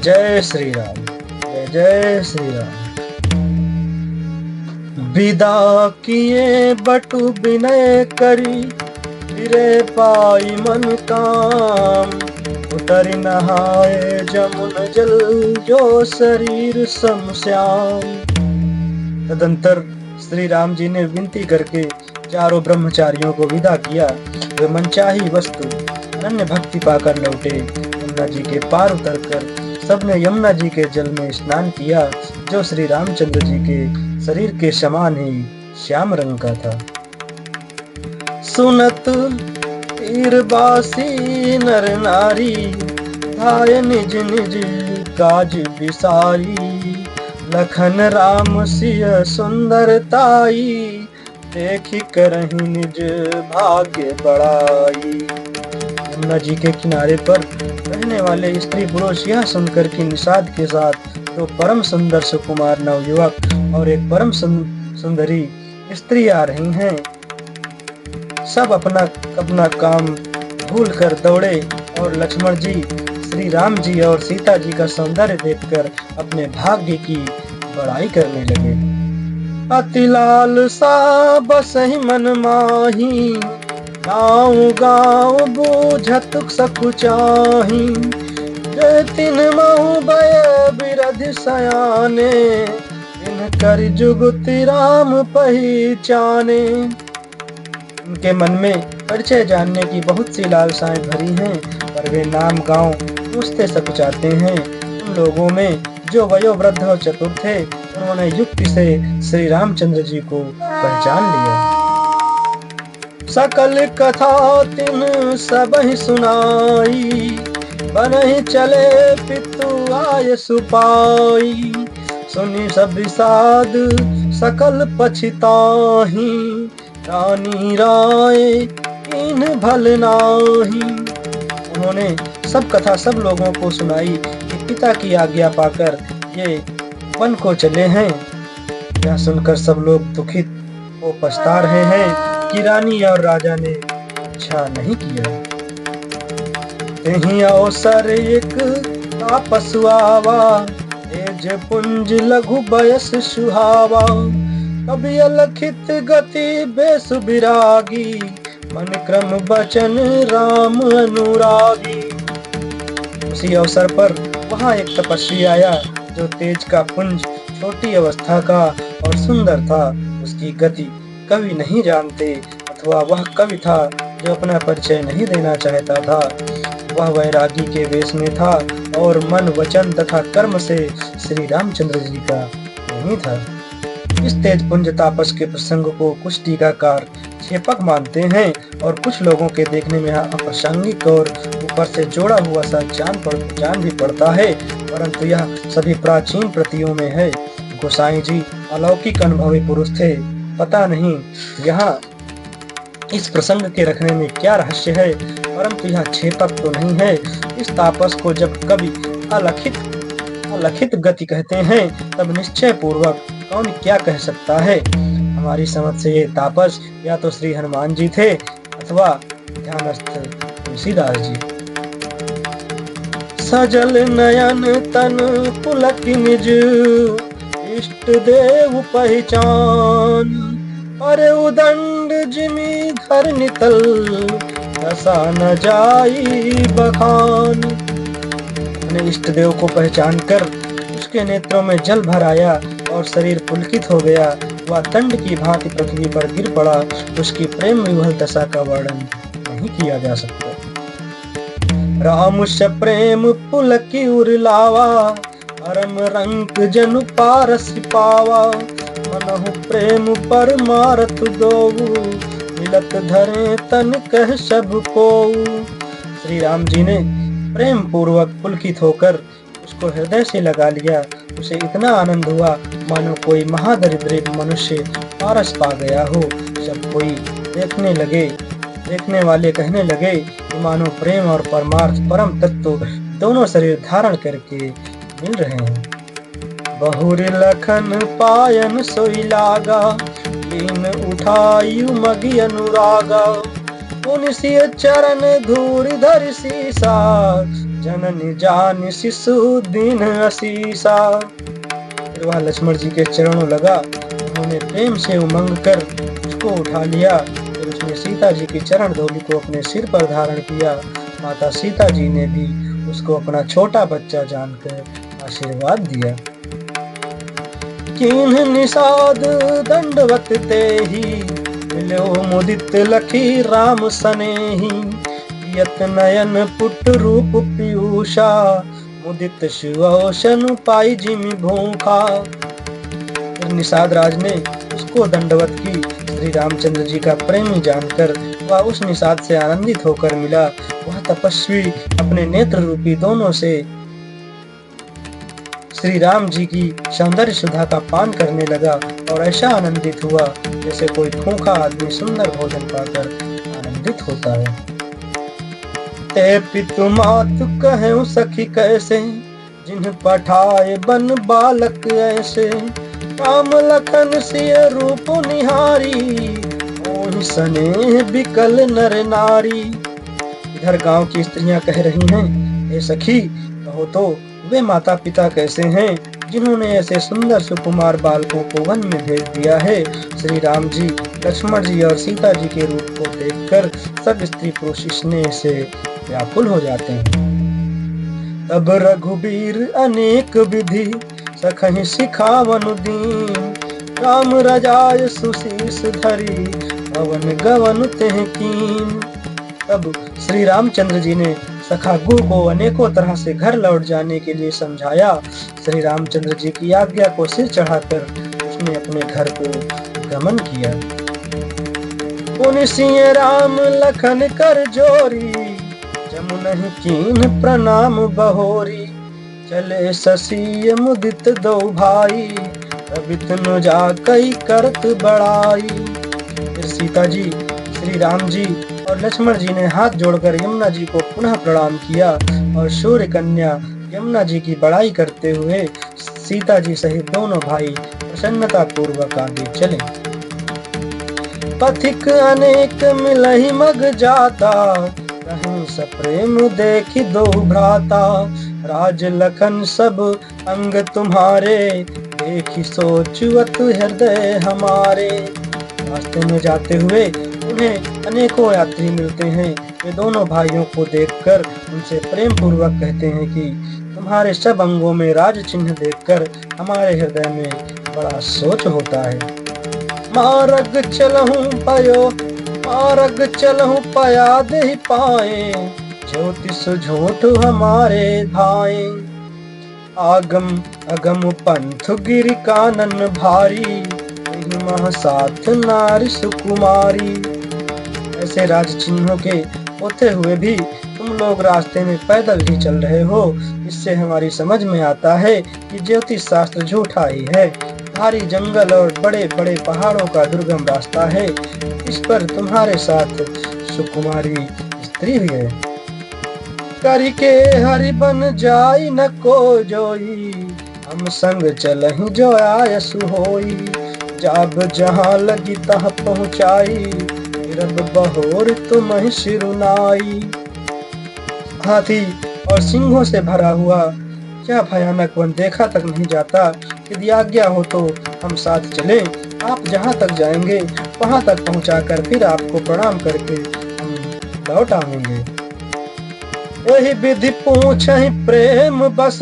जय श्री राम। जय जय श्री राम। विदा किए बटु विनय करी, फिरे पाई मन काम। उतर नहाए जमुन जल, जो शरीर सम श्याम। तदंतर श्री राम जी ने विनती करके चारों ब्रह्मचारियों को विदा किया। वे मनचाही वस्तु अनन्य भक्ति पाकर लौटे। यमुना जी के पार उतरकर सबने यमुना जी के जल में स्नान किया, जो श्री रामचंद्र जी के शरीर के समान ही श्याम रंग का था। सुनत तीरबासी नर नारी, धाय निज निज काज विसारी। लखन राम सिय सुंदरताई, देखी करहि निज भाग्य बड़ाई। यमुना जी के किनारे पर रहने वाले स्त्री पुरुष यह सुनकर कि निषाद के साथ तो परम सुंदर सुकुमार नवयुवक और एक परम सुंदरी स्त्री आ रही हैं, सब अपना अपना काम भूल कर दौड़े और लक्ष्मण जी, श्री राम जी और सीता जी का सौंदर्य देखकर अपने भाग्य की बड़ाई करने लगे। अति लाल सा बसहि मन माही, गाँव गाँव बूझत सकुचाही। जय तिन महु भय बिरध सयाने, इन कर जुगति राम पहचाने। उनके मन में परिचय जानने की बहुत सी लालसाएं भरी हैं, पर वे नाम गांव पूछते सकुचाते हैं। उन लोगों में जो वयोवृद्ध और चतुर थे, उन्होंने युक्ति से श्री रामचंद्र जी को पहचान लिया। सकल कथा तिन सबहि सुनाई, बनहि चले पितु आय सुपाई। सुनि सब विषाद सकल पछिताही, रानी राय इन भल नाही। उन्होंने सब कथा सब लोगों को सुनाई कि पिता की आज्ञा पाकर ये वन को चले हैं। यह सुनकर सब लोग दुखित हो पछता रहे हैं कि रानी और राजा ने अच्छा नहीं किया। यही अवसर एक तापस आवा, एज पुंज लघु बयस सुहावा। कभी अलखित गति बेस विरागी, मन क्रम बचन राम अनुरागी। उसी अवसर पर वहाँ एक तपस्वी आया, जो तेज का पुंज, छोटी अवस्था का और सुंदर था। उसकी गति कवि नहीं जानते, अथवा वह कवि था जो अपना परिचय नहीं देना चाहता था। वह वैरागी के वेश में था और मन वचन तथा कर्म से श्री रामचंद्र जी का नहीं था। इस तेज पुंज तापस के प्रसंग को कुछ टीकाकार क्षेपक मानते हैं और कुछ लोगों के देखने में अप्रासंगिक और ऊपर से जोड़ा हुआ सा जान भी पड़ता है, परंतु यह सभी प्राचीन प्रतियों में है। गोसाई जी अलौकिक अनुभवी पुरुष थे। पता नहीं यहाँ इस प्रसंग के रखने में क्या रहस्य है, परंतु यह क्षेपक तो नहीं है। इस तापस को जब कभी अलखित गति कहते हैं, तब निश्चय पूर्वक कौन क्या कह सकता है। हमारी समझ से ये तापस या तो श्री हनुमान जी थे अथवा ध्यानस्थ तुलसीदास जी। सजल नयन तन पुलक निज, इष्ट देव पहचान। पर उदंड जिमी धर नितल, दशा न जाई बखान। अपने इष्ट देव को पहचान कर उसके नेत्रों में जल भर आया और शरीर पुलकित हो गया। वह दंड की भांति पृथ्वी पर गिर पड़ा। उसकी प्रेम विवल दशा का वर्णन नहीं किया जा सकता। राम से प्रेम पुलकी उरलावा, परम रंग जनु पारस पावा। मनहु प्रेम पर मारत दोऊ, मिलत धरे तन कह सब को। श्री राम जी ने प्रेम पूर्वक पुलकित होकर उसको हृदय से लगा लिया। उसे इतना आनंद हुआ मानो कोई महादरिद्र मनुष्य पारस पा गया हो। सब कोई देखने वाले कहने लगे कि मानो प्रेम और परमार्थ परम तत्व दोनों शरीर धारण करके मिल रहे हैं। बहुर लखन पायन सोई लागा, लीन उठायु मगी अनुरागा। उनसी चरण धूर धर सीसा, जननी जान शिशु दीन असीसा। फिर वह लक्ष्मण जी के चरणों लगा, उन्होंने प्रेम से उमंग कर उसको उठा लिया। फिर उसने सीता जी की चरण धूलि को अपने सिर पर धारण किया। माता सीता जी ने भी उसको अपना छोटा बच्चा जानकर आशीर्वाद दिया। कीन्ह निषाद दंडवत तेहि, मिलो मुदित लखी राम सनेहि। यत नयन पुट रूप पीयूषा, मुदित सुऔषधि पाई जिमि भूखा। फिर निषाद राज ने उसको दंडवत की। श्री रामचंद्र जी का प्रेमी जानकर वह उस निषाद से आनंदित होकर मिला। वह तपस्वी अपने नेत्र रूपी दोनों से श्री राम जी की सौंदर्य सुधा का पान करने लगा और ऐसा आनंदित हुआ जैसे कोई भूखा आदमी सुंदर भोजन पाकर आनंदित होता है। ते पितु मातु कहूं सखी कैसे, जिन्ह पठाए बन बालक ऐसे। राम लखन सिय रूप निहारी, ओहि स्नेह बिकल नर नारी। इधर गांव की स्त्रियां कह रही हैं, हे सखी कहो तो वे माता पिता कैसे हैं जिन्होंने ऐसे सुंदर सुकुमार बालकों को वन में भेज दिया है। श्री राम जी, लक्ष्मण जी और सीता जी के रूप को देखकर सब स्त्री पुरुष स्नेह से व्याकुल हो जाते हैं। तब रघुबीर अनेक विधि, सखहि सिखावनु दीन। राम रजाय सुशीस धरी, पवन गवन तेह कीन। तब श्री रामचंद्र जी ने सखा गुरु को अनेकों तरह से घर लौट जाने के लिए समझाया। श्री रामचंद्र जी की आज्ञा को सिर चढ़ाकर उसने अपने घर को गमन किया। पुनि सिंह राम लखन कर जोरी, जमुनहि कीन प्रणाम बहोरी। चले शशि मुदित दो भाई, तबित जा कई करत बड़ाई। फिर सीता जी, श्री राम जी और लक्ष्मण जी ने हाथ जोड़कर यमुना जी को पुनः प्रणाम किया और सूर्य कन्या यमुना जी की बड़ाई करते हुए सीता जी सहित दोनों भाई प्रसन्नता पूर्वक आगे चले। पथिक अनेक मिलहि मग जाता, कहीं सप्रेम देखी दो भ्राता। राज लखन सब अंग तुम्हारे, देखी सोचवत हृदय हमारे। रास्ते में जाते हुए उन्हें अनेकों यात्री मिलते हैं। वे दोनों भाइयों को देखकर उनसे प्रेम पूर्वक कहते हैं कि तुम्हारे सब अंगों में राज चिन्ह देखकर हमारे हृदय में बड़ा सोच होता है। मार्ग चलहूं पया दे पाए, ज्योतिष झूठ हमारे धाए। आगम अगम पंथ गिरि कानन भारी, मह साथ नारी सुकुमारी। ऐसे राज चिन्हों के होते हुए भी तुम लोग रास्ते में पैदल ही चल रहे हो। इससे हमारी समझ में आता है कि ज्योतिष शास्त्र झूठा ही है। भारी जंगल और बड़े बड़े पहाड़ों का दुर्गम रास्ता है, इस पर तुम्हारे साथ सुकुमारी स्त्री भी है। करके हरि बन जाई न को जोई, हम संग चलहि जो आयसु होई। जाब जहाँ लगी तह पहुँचाई, रब बहोर तुम ही सिरुनाई। हाथी और सिंहों से भरा हुआ क्या भयानक वन देखा तक नहीं जाता। यदि आज्ञा हो तो हम साथ चलें। आप जहाँ तक जाएंगे वहाँ तक पहुँचाकर फिर आपको प्रणाम करके हम लौट आएंगे। वही विधि पूछहि प्रेम बस,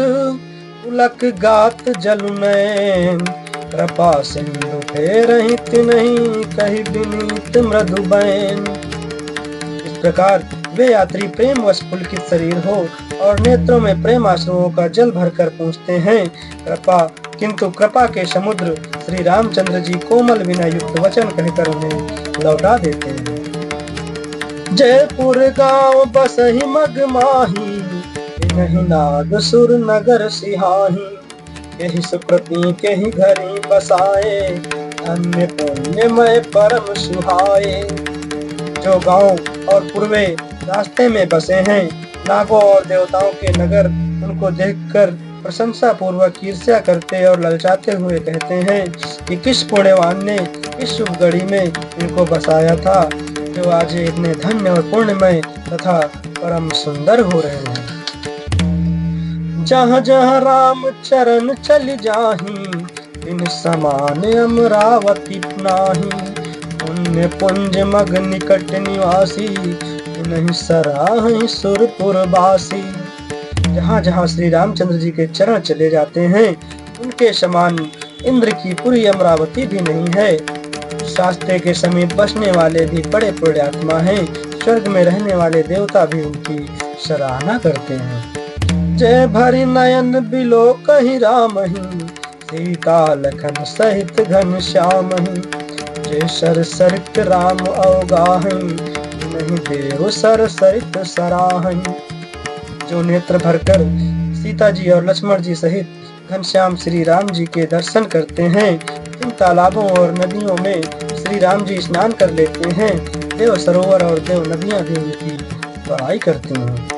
उलक गात जलुनैन। कृपा सिंधु फेरहि तिन्हि, कहि विनीत मृदु बैन। इस प्रकार वे यात्री प्रेम वश पुलकित शरीर हो और नेत्रों में प्रेम आंसुओं का जल भरकर पूछते हैं किंतु कृपा के समुद्र श्री रामचंद्र जी कोमल विनय युक्त वचन कहकर उन्हें लौटा देते हैं। जयपुर गांव बसहि मग माही, नहीं नाग सुर नगर सिहाही। यही सुप्रति के ही घरी बसाए, अन्य पुण्यमय परम सुहाए। जो गांव और पूर्वे रास्ते में बसे हैं, नागों और देवताओं के नगर उनको देखकर प्रशंसा पूर्वक ईर्ष्या करते और ललचाते हुए कहते हैं कि किस पुण्यवान ने इस शुभ घड़ी में इनको बसाया था, जो आज इतने धन्य और पुण्यमय तथा परम सुंदर हो रहे हैं। जहाँ जहाँ राम चरण चल जाही, इन समान अमरावती नाही। पुण्य पुंज मग निकट निवासी, नहीं सराहि सुरपुर बासी। जहाँ जहाँ श्री रामचंद्र जी के चरण चले जाते हैं, उनके समान इंद्र की पूरी अमरावती भी नहीं है। शास्त्र के समीप बसने वाले भी बड़े पुण्यात्मा हैं। स्वर्ग में रहने वाले देवता भी उनकी सराहना करते हैं। जय भरी नयन बिलो कहीं राम ही, सीता लखन सहित घन श्याम ही। जय सर सरित राम अवगाहि, नहीं देव सर सरित सराहि। जो नेत्र भरकर सीता जी और लक्ष्मण जी सहित घनश्याम श्री राम जी के दर्शन करते हैं, इन तालाबों और नदियों में श्री राम जी स्नान कर लेते हैं। देव सरोवर और देव नदियां भी उनकी बड़ाई करती हैं।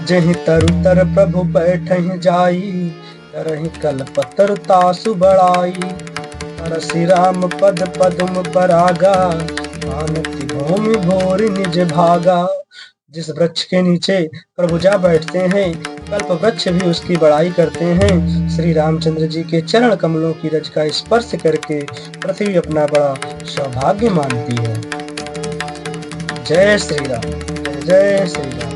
जहि तरु तर प्रभु बैठहि जाई, तरहि कल्पतर तासु बड़ाई। परसि राम पद पदुम परागा, मानति भूमि भोरि निज भागा। जिस वृक्ष के नीचे प्रभु जा बैठते हैं, कल्प वृक्ष भी उसकी बड़ाई करते हैं। श्री रामचंद्र जी के चरण कमलों की रज का स्पर्श करके पृथ्वी अपना बड़ा सौभाग्य मानती है। जय श्री राम, जय जय श्री राम।